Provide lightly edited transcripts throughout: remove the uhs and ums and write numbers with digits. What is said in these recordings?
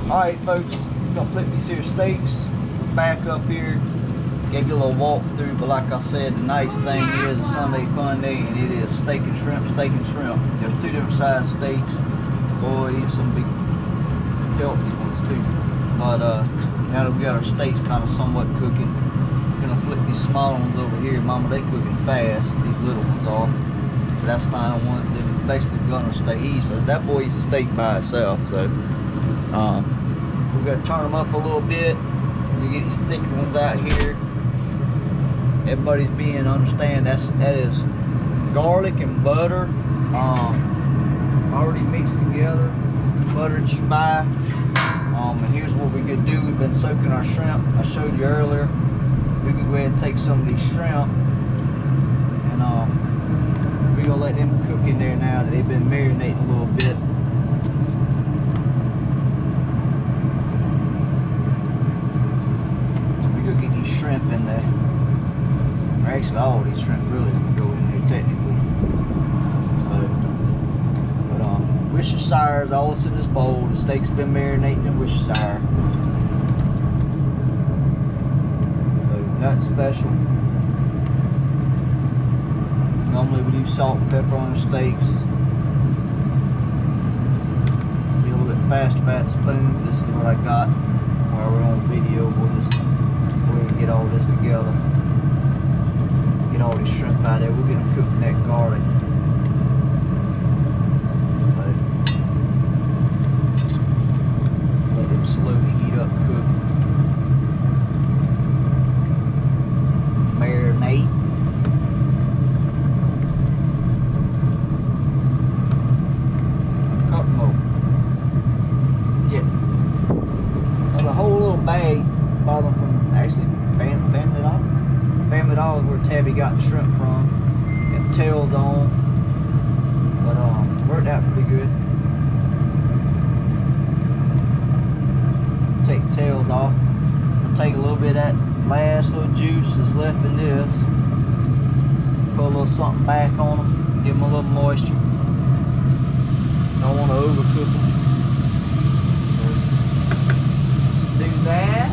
Alright folks, I'm gonna flip these here steaks. We're back up here. Gave you a little walk through, but like I said, the nice thing is a Sunday fun day, and it is steak and shrimp, steak and shrimp. There's two different size steaks. Boy, these some big healthy ones too. But now that we got our steaks kind of somewhat cooking, we're gonna flip these smaller ones over here. Mama, they cooking fast. These little ones are. So that's fine. They're basically gonna stay easy. That boy eats a steak by itself, so we're gonna turn them up a little bit. You get these thicker ones out here. Everybody's being understand that is garlic and butter already mixed together. Butter that you buy. And here's what we're gonna do. We've been soaking our shrimp. I showed you earlier. We can go ahead and take some of these shrimp and we're gonna let them cook in there now that they've been marinating a little bit. So we're gonna get these shrimp in there. Or actually, all these shrimp really go in there technically. So, but Worcestershire is all that's in this bowl. The steak's been marinating in Worcestershire. So nothing special. Normally we do salt and pepper on the steaks. Get a little bit fast fat spoon. This is what I got while we're on video. We'll get all this together. Get all these shrimp out there. We're gonna cook that garlic. Let them slowly heat up, cook. Marinate. Couple more. Get a whole little bag. Bottom from actually Family Dollar. Family Dollar is where Tabby got the shrimp from. Got the tails on. But worked out pretty good. Take the tails off. I'll take a little bit of that last little juice that's left in this. Put a little something back on them. Give them a little moisture. Don't want to overcook them. Do that.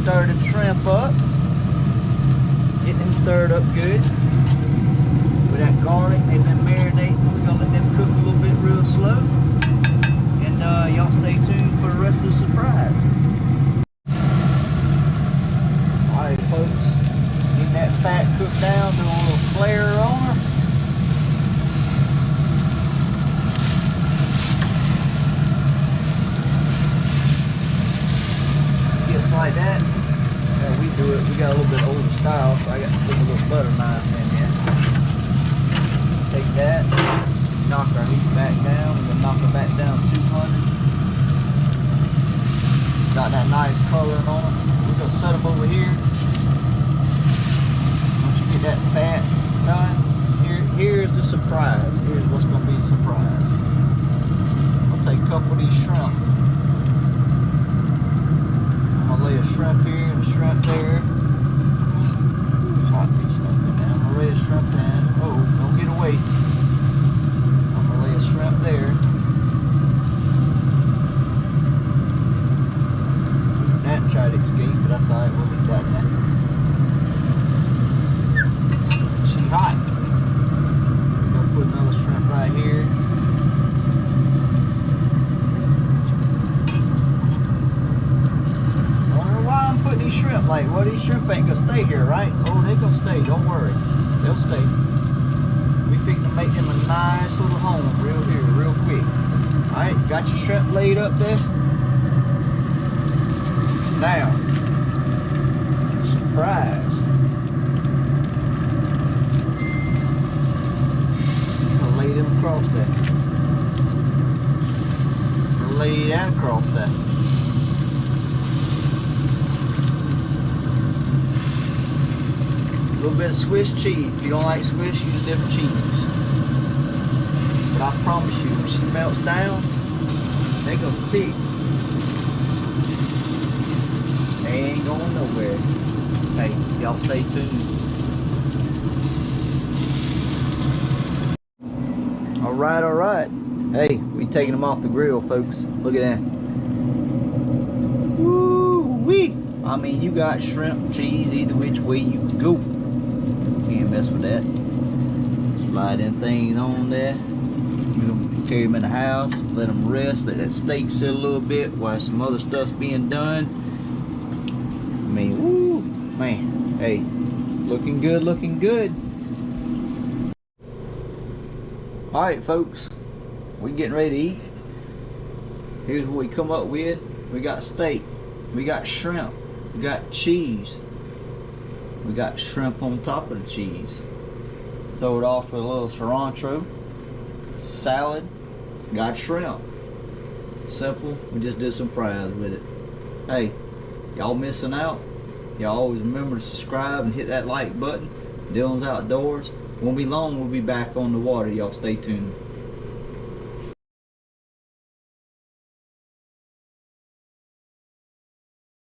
Stir the shrimp up. Get them stirred up good. With that garlic, they've been marinating. We're gonna let them cook a little bit real slow. And y'all stay tuned for the rest of the surprise. Alright folks, getting that fat cooked down, doing a little flare on her. Like that. Yeah, we do it. We got a little bit older style, so I got to stick a little butter knife in there. Take that, knock our heat back down. We're gonna knock it back down to 200. Got that nice coloring on it. We're gonna set them over here. Once you get that fat done, here's the surprise. Here's what's gonna be a surprise. I'll take a couple of these shrimp. Lay a shrimp here and a shrimp there. Chop these stuff in there. I'm gonna lay a shrimp in. Oh, don't get away. I'm gonna lay a shrimp there. That tried to escape, but that's alright. We'll leave that now. She hot. I'm gonna put another shrimp right here. Shrimp, like, well, these shrimp ain't gonna stay here, right? Oh, they gonna stay, don't worry, they'll stay. We fixing to make them a nice little home real quick. All right, got your shrimp laid up there. Now, surprise. I'm gonna lay them across that. Lay that across that. A little bit of Swiss cheese. If you don't like Swiss, use a different cheese. But I promise you, when she melts down, they're gonna stick. They ain't going nowhere. Hey, y'all stay tuned. All right. Hey, we taking them off the grill, folks. Look at that. Woo-wee. I mean, you got shrimp, cheese, either which way you go. Can't mess with that. Slide them things on there. We're gonna carry them in the house, let them rest, let that steak sit a little bit while some other stuff's being done. I mean, woo, man. Hey, looking good, looking good. All right, folks, we getting ready to eat. Here's what we come up with. We got steak, we got shrimp, we got cheese, we got shrimp on top of the cheese. Throw it off with a little cilantro, salad, got shrimp. Simple. We just did some fries with it. Hey, y'all missing out? Y'all always remember to subscribe and hit that like button. Dylan's Outdoors. Won't be long, we'll be back on the water. Y'all stay tuned.